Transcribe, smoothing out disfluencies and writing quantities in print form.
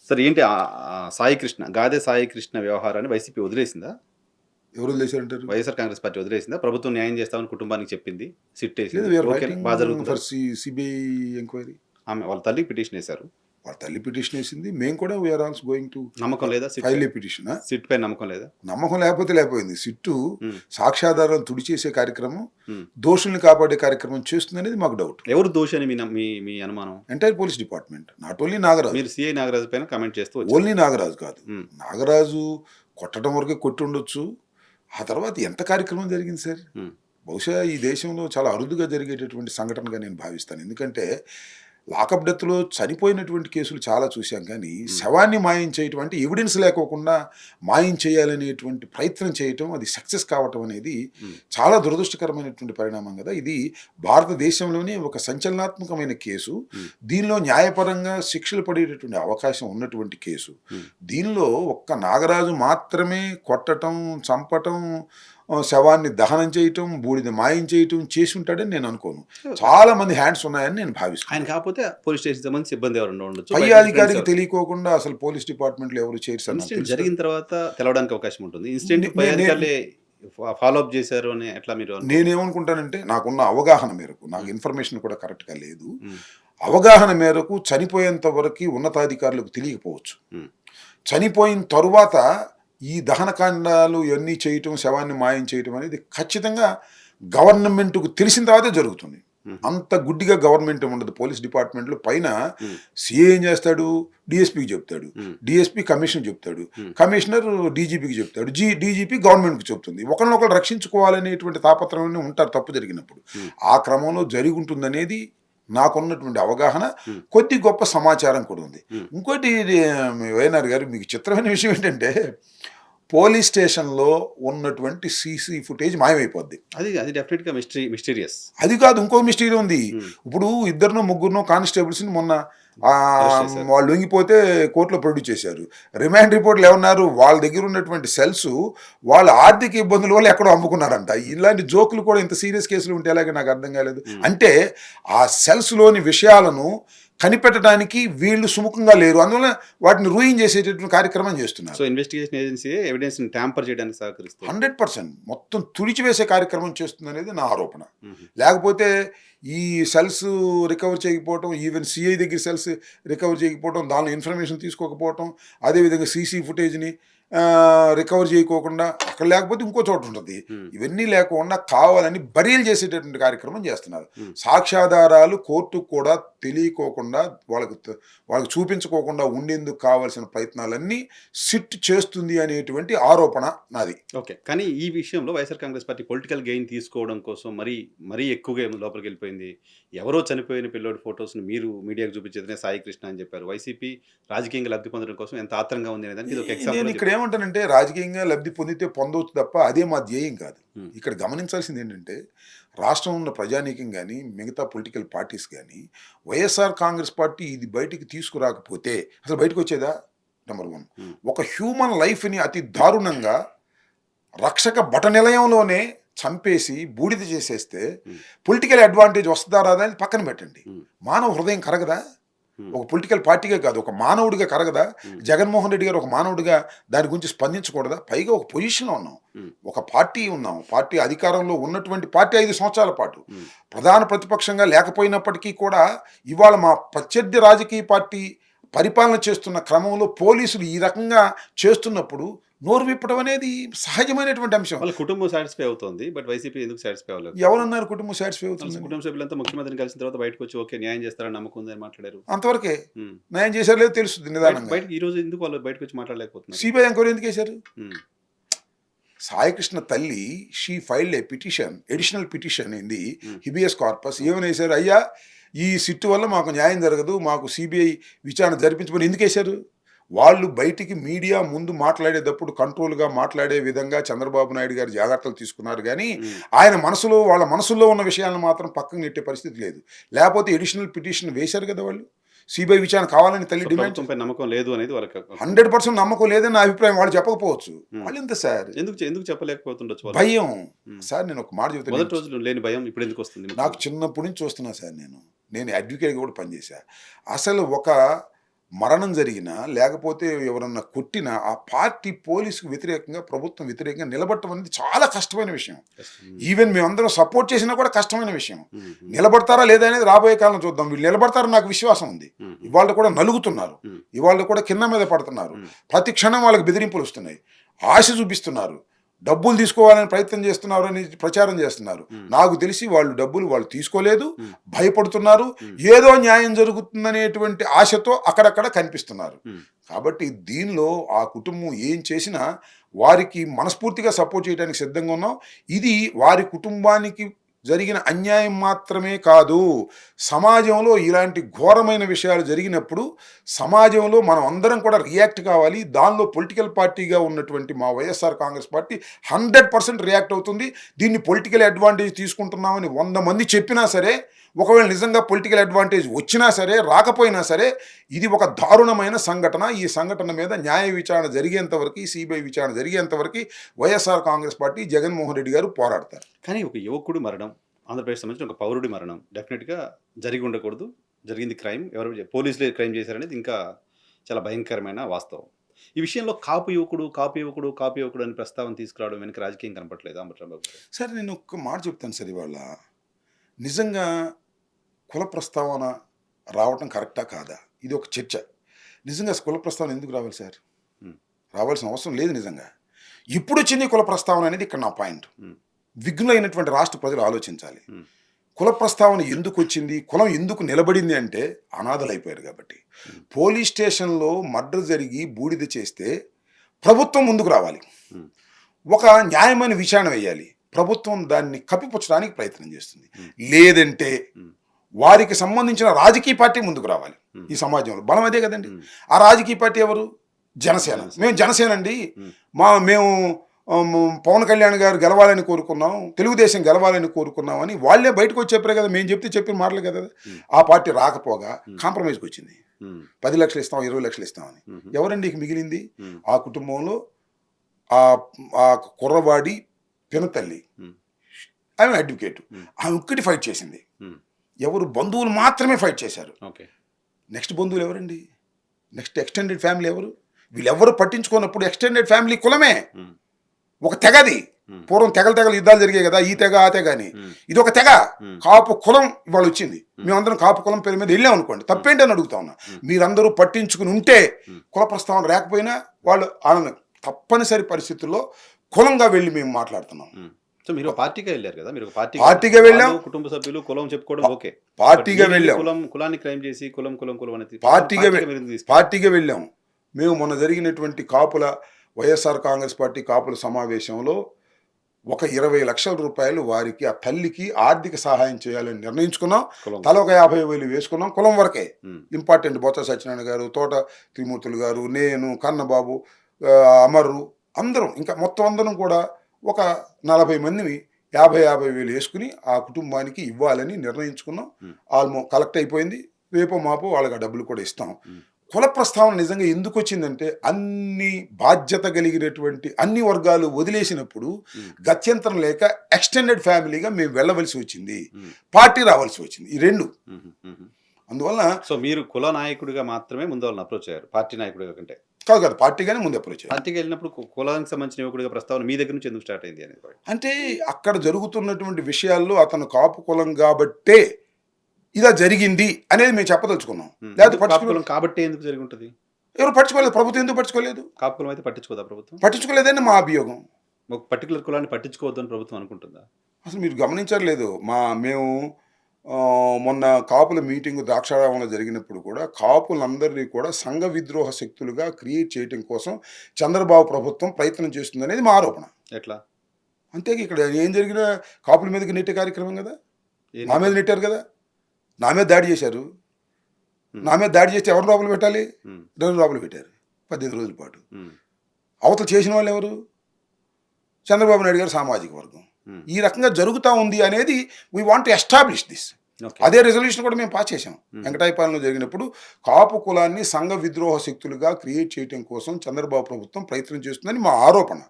సరే ఏంటి సాయి కృష్ణ, గాదె సాయి కృష్ణ వ్యవహారాన్ని వైసీపీ వదిలేసిందా? ఎవరు వదిలేశారంటారు? వైఎస్ఆర్ కాంగ్రెస్ పార్టీ వదిలేసిందా? ప్రభుత్వం న్యాయం చేస్తామని కుటుంబానికి చెప్పింది. సిట్ లేదు, ఏసింది. వీఆర్ ఓకేనా? రైటింగ్ బా జరుగుతదా? For CBI enquiry. ఆమె వాళ్ళ తల్లికి పిటిషన్ ఏశారు. వాళ్ళ తల్లి పిటిషన్ వేసింది, మేము కూడా వీఆర్ ఆల్సో గోయింగ్ టు నమ్మకం లేదా SIT file pi? A petition. SIT పై నమ్మకం లేదా? నమ్మకం లేకపోతే లేకపోయింది. సిట్టు హ్మ్. సాక్ష్యాధారాలను తుడిచేసే కార్యక్రమం, హ్మ్. దోషుల్ని కాపాడే కార్యక్రమం చేస్తుంది అనేది మాకు డౌట్. ఎవరు దోషి అని మీ మీ అనుమానం? Entire police department, not only Nagaraju. మీరు సిఐ నాగరాజు పైన కామెంట్ చేస్తూ వచ్చారు. ఓన్లీ నాగరాజు కాదు, హ్మ్. నాగరాజు కొట్టడం వరకే కొట్టి ఉండొచ్చు. ఆ తర్వాత ఎంత కార్యక్రమం జరిగింది సార్? హ్మ్. బహుశా ఈ దేశంలో చాలా అరుదుగా జరిగేటటువంటి సంఘటనగా నేను భావిస్తాను. ఎందుకంటే లాకప్ డెత్లో చనిపోయినటువంటి కేసులు చాలా చూశాం, కానీ శవాన్ని మాయం చేయటం అంటే ఎవిడెన్స్ లేకోకుండా మాయం చేయాలనేటువంటి ప్రయత్నం చేయటం, అది సక్సెస్ కావటం అనేది చాలా దురదృష్టకరమైనటువంటి పరిణామం కదా. ఇది భారతదేశంలోనే ఒక సంచలనాత్మకమైన కేసు. దీనిలో న్యాయపరంగా శిక్షలు పడేటటువంటి అవకాశం ఉన్నటువంటి కేసు. దీనిలో ఒక్క నాగరాజు మాత్రమే కొట్టటం, చంపటం, శవాన్ని దహనం చేయటం, బూడిద మాయం చేయటం చేసి ఉంటాడని నేను అనుకోను. చాలా మంది హ్యాండ్స్ ఉన్నాయని నేను భావిస్తాను. ఆయన కాకపోతే పోలీస్ స్టేషన్ సంబంధించి సిబ్బంది ఎవరు ఉండొచ్చు. పై బయట అధికారికి ఫ్రెండ్స్ తెలియకోకుండా అసలు పోలీస్ డిపార్ట్మెంట్లో ఎవరు చేర్చారు ఇన్సిడెంట్ జరిగిన తర్వాత తెలవడానికి అవకాశం ఉంటుంది. ఇన్సిడెంట్ పై అధికారులే ఫాలో అప్ చేశారు అని ఎట్లా మీరు నేనేమనుకుంటానంటే, నాకున్న అవగాహన మేరకు, నాకు ఇన్ఫర్మేషన్ కూడా కరెక్ట్గా లేదు, అవగాహన మేరకు చనిపోయేంత వరకు ఉన్నతాధికారులకు తెలియకపోవచ్చు. చనిపోయిన తరువాత ఈ దహనకాండాలు ఇవన్నీ చేయటం, శవాన్ని మాయం చేయటం అనేది ఖచ్చితంగా గవర్నమెంట్కు తెలిసిన తర్వాతే జరుగుతుంది. అంత గుడ్డిగా గవర్నమెంట్ ఉండదు. పోలీస్ డిపార్ట్మెంట్లో పైన సిఏ ఏం చేస్తాడు, డిఎస్పీకి చెప్తాడు, డిఎస్పీ కమిషనర్ చెప్తాడు, కమిషనర్ డీజీపీకి చెప్తాడు, డీజీపీ గవర్నమెంట్కి చెప్తుంది. ఒకరినొకరు రక్షించుకోవాలనేటువంటి తాపత్రయాన్ని ఉంటారు తప్పు జరిగినప్పుడు. ఆ క్రమంలో జరిగి ఉంటుందనేది నాకున్నటువంటి అవగాహన. కొద్ది గొప్ప సమాచారం కూడా ఉంది. ఇంకోటి వైఎన్ఆర్ గారు, మీకు చిత్రమైన విషయం ఏంటంటే, పోలీస్ స్టేషన్లో ఉన్నటువంటి సీసీ ఫుటేజ్ మాయమైపోద్ది. అది డెఫినెట్గా మిస్టీరియస్. అది కాదు, ఇంకో మిస్టరీ ఉంది. ఇప్పుడు ఇద్దరునో ముగ్గురునో కానిస్టేబుల్స్ని మొన్న వాళ్ళు లొంగిపోతే కోర్టులో ప్రొడ్యూస్ చేశారు. రిమాండ్ రిపోర్ట్లు ఏమన్నారు, వాళ్ళ దగ్గర ఉన్నటువంటి సెల్స్ వాళ్ళ ఆర్థిక ఇబ్బందుల వల్ల ఎక్కడో అమ్ముకున్నారంట. ఇలాంటి జోకులు కూడా ఇంత సీరియస్ కేసులు ఉంటే ఎలాగే నాకు అర్థం కాలేదు. అంటే ఆ సెల్స్లోని విషయాలను కనిపెట్టడానికి వీళ్ళు సుముఖంగా లేరు, అందువల్ల వాటిని రూయిన్ చేసేటటువంటి కార్యక్రమం చేస్తున్నారు. So investigation agency evidence tamper చేయడానికి సహకరిస్తుంది. 100% మొత్తం తుడిచివేసే కార్యక్రమం చేస్తుంది అనేది నా ఆరోపణ. లేకపోతే ఈ సెల్స్ రికవర్ చేయకపోవటం, ఈవెన్ సిఐ దగ్గర సెల్స్ రికవర్ చేయకపోవటం, దానిలో ఇన్ఫర్మేషన్ తీసుకోకపోవటం, అదేవిధంగా సీసీ ఫుటేజ్ని రికవర్ చేయకోకుండా అక్కడ లేకపోతే ఇంకో చోట ఉంటుంది. ఇవన్నీ లేకుండా కావాలని బరీలు చేసేటటువంటి కార్యక్రమం చేస్తున్నారు. సాక్ష్యాధారాలు కోర్టుకు కూడా తెలియకోకుండా, వాళ్ళకి చూపించుకోకుండా ఉండేందుకు కావాల్సిన ప్రయత్నాలన్నీ సిట్ చేస్తుంది అనేటువంటి ఆరోపణ నాది. ఓకే, కానీ ఈ విషయంలో YSR Congress party political gain తీసుకోవడం కోసం మరీ ఎక్కువగా లోపలికి వెళ్ళిపోయింది. ఎవరో చనిపోయిన పిల్లోడి ఫొటోస్ని మీరు మీడియాకు చూపించేదనే సాయి కృష్ణ అని చెప్పారు. వైసీపీ రాజకీయంగా లబ్ధి పొందడం కోసం ఎంత ఆత్రంగా ఉంది అనేదానికి ఇది ఒక నేను ఎగ్జాంపుల్. ఇక్కడ ఏమంటానంటే, రాజకీయంగా లబ్ధి పొందితే పొందవచ్చు తప్ప అదే మా ధ్యేయం కాదు. ఇక్కడ గమనించాల్సింది ఏంటంటే, రాష్ట్రంలో ఉన్న ప్రజానీకం కానీ, మిగతా పొలిటికల్ పార్టీస్ కానీ, వైఎస్ఆర్ కాంగ్రెస్ పార్టీ ఇది బయటికి తీసుకురాకపోతే అసలు బయటకు వచ్చేదా? నెంబర్ 1. ఒక హ్యూమన్ లైఫ్ని అతి దారుణంగా రక్షక బటనిలయంలోనే చంపేసి బూడిద చేసేస్తే పొలిటికల్ అడ్వాంటేజ్ వస్తుందా రాదా అని పక్కన పెట్టండి. మానవ హృదయం కరగదా? ఒక పొలిటికల్ పార్టీగా కాదు, ఒక మానవుడిగా కరగదా? జగన్మోహన్ రెడ్డి గారు ఒక మానవుడిగా దాని గురించి స్పందించకూడదా? పైగా ఒక పొజిషన్లో ఉన్నాం, ఒక పార్టీ ఉన్నాం, పార్టీ అధికారంలో ఉన్నటువంటి పార్టీ 5 సంవత్సరాల పాటు ప్రధాన ప్రతిపక్షంగా లేకపోయినప్పటికీ కూడా ఇవాళ మా ప్రత్యర్థి రాజకీయ పార్టీ పరిపాలన చేస్తున్న క్రమంలో పోలీసులు ఈ రకంగా చేస్తున్నప్పుడు నోరు విప్పడం అనేది సహజమైనటువంటి అంశం. వాళ్ళ కుటుంబం సాటిస్ఫై అవుతుంది, బట్ వైసీపీ ఎందుకు సాటిస్ఫై అవ్వలేదు? ఎవరన్నారు కుటుంబం సాటిస్ఫై అవుతుంది? కుటుంబ సభ్యులంతా ముఖ్యమంత్రిని కలిసిన తర్వాత బయటకు వచ్చి ఓకే న్యాయం చేస్తారని నమ్మకం ఉందని మాట్లాడారు. అంతవరకే న్యాయం చేశారు లేదో తెలుస్తుంది నిదానంగా. బయట ఈ రోజు ఎందుకు వాళ్ళు బయటకు వచ్చి మాట్లాడలేకపోతున్నారు? సిబిఐ ఎంక్వైరీ ఎందుకు వేశారు? సాయికృష్ణ తల్లి she filed a petition, additional petition in the habeas corpus. ఏమని వేశారు? అయ్యా, ఈ సిట్టు వల్ల మాకు న్యాయం జరగదు, మాకు సిబిఐ విచారణ జరిపించమని ఎందుకు వేశారు? వాళ్ళు బయటికి మీడియా ముందు మాట్లాడేటప్పుడు కంట్రోల్గా మాట్లాడే విధంగా చంద్రబాబు నాయుడు గారు జాగ్రత్తలు తీసుకున్నారు, కానీ ఆయన వాళ్ళ మనసులో ఉన్న విషయాలను మాత్రం పక్కకు నెట్టే పరిస్థితి లేదు. లేకపోతే ఎడిషనల్ పిటిషన్ వేశారు కదా వాళ్ళు. సిబిఐ విచారణ కావాలని తల్లి డిమాండ్. నమ్మకం లేదు అనేది వాళ్ళకి 100% నమ్మకం లేదని నా అభిప్రాయం. వాళ్ళు చెప్పకపోవచ్చు. వాళ్ళు ఎంత సార్ ఎందుకు చెప్పలేకపోతుండొచ్చు? భయం సార్. నేను ఒక మాట చెబుతాను, మొదటి రోజులు లేని భయం ఇప్పుడు ఎందుకు వస్తుంది? నాకు చిన్నప్పటి నుంచి చూస్తున్నా సార్. నేను అడ్వకేట్గా కూడా పనిచేశా. అసలు ఒక మరణం జరిగినా లేకపోతే ఎవరన్నా కొట్టినా ఆ పార్టీ పోలీసుకు వ్యతిరేకంగా ప్రభుత్వం వ్యతిరేకంగా నిలబడటం అనేది చాలా కష్టమైన విషయం. ఈవెన్ మేమందరం సపోర్ట్ చేసినా కూడా కష్టమైన విషయం. నిలబడతారా లేదా అనేది రాబోయే కాలం చూద్దాం. వీళ్ళు నిలబడతారని నాకు విశ్వాసం ఉంది. ఇవాళ కూడా నలుగుతున్నారు, ఇవాళ కూడా కింద మీద పడుతున్నారు, ప్రతి క్షణం వాళ్ళకి బెదిరింపులు వస్తున్నాయి, ఆశ చూపిస్తున్నారు, డబ్బులు తీసుకోవాలని ప్రయత్నం చేస్తున్నారు అని ప్రచారం చేస్తున్నారు. నాకు తెలిసి వాళ్ళు తీసుకోలేదు, భయపడుతున్నారు, ఏదో న్యాయం జరుగుతుందనేటువంటి ఆశతో అక్కడక్కడ కనిపిస్తున్నారు. కాబట్టి దీనిలో ఆ కుటుంబం ఏం చేసినా వారికి మనస్ఫూర్తిగా సపోర్ట్ చేయడానికి సిద్ధంగా ఉన్నాం. ఇది వారి కుటుంబానికి జరిగిన అన్యాయం మాత్రమే కాదు, సమాజంలో ఇలాంటి ఘోరమైన విషయాలు జరిగినప్పుడు సమాజంలో మనం అందరం కూడా రియాక్ట్ కావాలి. దానిలో పొలిటికల్ పార్టీగా ఉన్నటువంటి మా వైఎస్ఆర్ కాంగ్రెస్ పార్టీ 100% రియాక్ట్ అవుతుంది. దీన్ని పొలిటికల్ అడ్వాంటేజ్ తీసుకుంటున్నామని 100 మంది చెప్పినా సరే, ఒకవేళ నిజంగా పొలిటికల్ అడ్వాంటేజ్ వచ్చినా సరే రాకపోయినా సరే, ఇది ఒక దారుణమైన సంఘటన. ఈ సంఘటన మీద న్యాయ విచారణ జరిగేంత వరకు, సిబిఐ విచారణ జరిగేంత వరకు వైఎస్ఆర్ కాంగ్రెస్ పార్టీ, జగన్మోహన్ రెడ్డి గారు పోరాడతారు. కానీ ఒక యువకుడు మరణం, ఆంధ్రప్రదేశ్ సంబంధించిన ఒక పౌరుడి మరణం డెఫినెట్గా జరిగి ఉండకూడదు. జరిగింది క్రైమ్, ఎవరు పోలీసులే క్రైమ్ చేశారనేది ఇంకా చాలా భయంకరమైన వాస్తవం. ఈ విషయంలో కాపు యువకుడు అని ప్రస్తావన తీసుకురావడం వెనక రాజకీయం కనపట్లేదు అంబట్రాంబాబు గారు. సరే, నేను ఒక్క మాట చెప్తాను సార్. ఇవాళ నిజంగా కుల ప్రస్తావన రావటం కరెక్టా కాదా, ఇది ఒక చర్చ. నిజంగా కుల ప్రస్తావన ఎందుకు రావాలి సార్? రావాల్సిన అవసరం లేదు. నిజంగా ఇప్పుడు వచ్చింది కుల ప్రస్తావన అనేది ఇక్కడ నా పాయింట్. విఘ్నులైనటువంటి రాష్ట్ర ప్రజలు ఆలోచించాలి. కుల ప్రస్తావన ఎందుకు వచ్చింది, కులం ఎందుకు నిలబడింది అంటే అనాథలు అయిపోయారు కాబట్టి. పోలీస్ స్టేషన్లో మర్డర్ జరిగి బూడిద చేస్తే ప్రభుత్వం ముందుకు రావాలి, ఒక న్యాయమైన విచారణ వేయాలి. ప్రభుత్వం దాన్ని కప్పిపుచ్చడానికి ప్రయత్నం చేస్తుంది. లేదంటే వారికి సంబంధించిన రాజకీయ పార్టీ ముందుకు రావాలి. ఈ సమాజంలో బలం అదే కదండి. ఆ రాజకీయ పార్టీ ఎవరు? జనసేన. మేము జనసేన అండి, మేము పవన్ కళ్యాణ్ గారు గెలవాలని కోరుకున్నాం, తెలుగుదేశం గెలవాలని కోరుకున్నాం అని వాళ్ళే బయటకు వచ్చి చెప్పారు కదా. మేము చెప్పిన మాటలు కదా. ఆ పార్టీ రాకపోగా కాంప్రమైజ్కి వచ్చింది. 10 లక్షలు ఇస్తాం, 20 లక్షలు ఇస్తామని. ఎవరండి ఇక మిగిలింది? ఆ కుటుంబంలో ఆ కుర్రవాడి పినతల్లి, ఆమె అడ్వకేట్, ఆమె ఒక్కటి ఫైట్ చేసింది. ఎవరు? బంధువులు మాత్రమే ఫైట్ చేశారు. నెక్స్ట్ బంధువులు ఎవరండి? నెక్స్ట్ ఎక్స్టెండెడ్ ఫ్యామిలీ ఎవరు? వీళ్ళెవరు పట్టించుకున్నప్పుడు ఎక్స్టెండెడ్ ఫ్యామిలీ కులమే, ఒక తెగది. పూర్వం తెగలు యుద్ధాలు జరిగాయి కదా, ఈ తెగ ఆ తెగ అని. ఇది ఒక తెగ, కాపు కులం ఇవాళ వచ్చింది. మేమందరం కాపు కులం పేరు మీద వెళ్ళాం అనుకోండి, తప్పేంటి అని అడుగుతా ఉన్నా. మీరందరూ పట్టించుకుని ఉంటే, కుల ప్రస్తావన లేకపోయినా వాళ్ళు ఆనందం. తప్పనిసరి పరిస్థితుల్లో కులంగా వెళ్ళి మేము మాట్లాడుతున్నాం. సో మీరు పార్టీగా వెళ్ళారు కదా, మీరు పార్టీగా వెళ్ళాం. కుటుంబ సభ్యులు కులం చెప్పుకోవడం ఓకే, పార్టీగా వెళ్ళాం. కులాన్ని క్రైమ్ చేసి కులం అనేది పార్టీగా వెళ్ళాం. మేము మొన్న జరిగినటువంటి కాపుల వైఎస్ఆర్ కాంగ్రెస్ పార్టీ కాపుల సమావేశంలో ఒక 20 లక్షల రూపాయలు వారికి, ఆ తల్లికి ఆర్థిక సహాయం చేయాలని నిర్ణయించుకున్నాం. తల ఒక 50,000 వేసుకున్నాం. కులం వరకే ఇంపార్టెంట్. బొత్స సత్యనారాయణ గారు, తోట త్రిమూర్తులు గారు, నేను, కన్నబాబు, అమరు, అందరం, ఇంకా మొత్తం అందరం కూడా ఒక 40 మందిని 50,000 వేసుకుని ఆ కుటుంబానికి ఇవ్వాలని నిర్ణయించుకున్నాం. కలెక్ట్ అయిపోయింది. రేపో మాపో వాళ్ళకి ఆ డబ్బులు కూడా ఇస్తాం. కుల ప్రస్తావన నిజంగా ఎందుకు వచ్చిందంటే, అన్ని బాధ్యత కలిగినటువంటి అన్ని వర్గాలు వదిలేసినప్పుడు గత్యంతరం లేక ఎక్స్టెండెడ్ ఫ్యామిలీగా మేము వెళ్ళవలసి వచ్చింది, పార్టీ రావాల్సి వచ్చింది. ఈ రెండు. అందువల్ల సో మీరు కుల నాయకుడిగా మాత్రమే ముందు వాళ్ళని అప్రోచ్ అయ్యారు, పార్టీ నాయకుడిగా కంటే కాదు, పార్టీగానే ముందు అప్రోచ్ అయ్యారు. పార్టీకి వెళ్ళినప్పుడు కులానికి సంబంధించిన యువకుడిగా ప్రస్తావన మీ దగ్గర నుంచి ఎందుకు స్టార్ట్ అయింది అనేది అంటే, అక్కడ జరుగుతున్నటువంటి విషయాల్లో అతను కాపు కులం కాబట్టే ఇలా జరిగింది అనేది మేము చెప్పదలుచుకున్నాం. లేకపోతే కాబట్టి ఎందుకు జరిగి ఉంటుంది? ఎవరు పట్టించుకోలేదు, ప్రభుత్వం ఎందుకు పట్టించుకోలేదు? కాపు కులం అయితే పట్టించుకోదా ప్రభుత్వం? పట్టించుకోలేదని మా అభియోగం. ఒక పర్టికులర్ కులాన్ని పట్టించుకోవద్దు అని ప్రభుత్వం అనుకుంటుందా? అసలు మీరు గమనించలేదు. మేము మొన్న కాపుల మీటింగ్ ద్రాక్షారామంలో జరిగినప్పుడు కూడా కాపులందరినీ కూడా సంఘ విద్రోహ శక్తులుగా క్రియేట్ చేయడం కోసం చంద్రబాబు ప్రభుత్వం ప్రయత్నం చేస్తుంది అనేది మా ఆరోపణ. ఎట్లా? అంతే, ఇక్కడ ఏం జరిగినా కాపుల మీదకి నెట్టే కార్యక్రమం కదా. నా మీద నెట్టారు కదా, నా మీద దాడి చేశారు. నా మీద దాడి చేస్తే ఎవరు లోపల పెట్టాలి? 2 లోపల పెట్టారు 15 రోజుల పాటు. అవతల చేసిన వాళ్ళు ఎవరు? చంద్రబాబు నాయుడు గారు సామాజిక వర్గం. ఈ రకంగా జరుగుతూ ఉంది అనేది we want to establish this. అదే రెజల్యూషన్ కూడా మేము పాస్ చేసాం. వెంకటాయపాలెంలో జరిగినప్పుడు కాపు కులాన్ని సంఘ విద్రోహ శక్తులుగా క్రియేట్ చేయడం కోసం చంద్రబాబు ప్రభుత్వం ప్రయత్నం చేస్తుందని మా ఆరోపణ.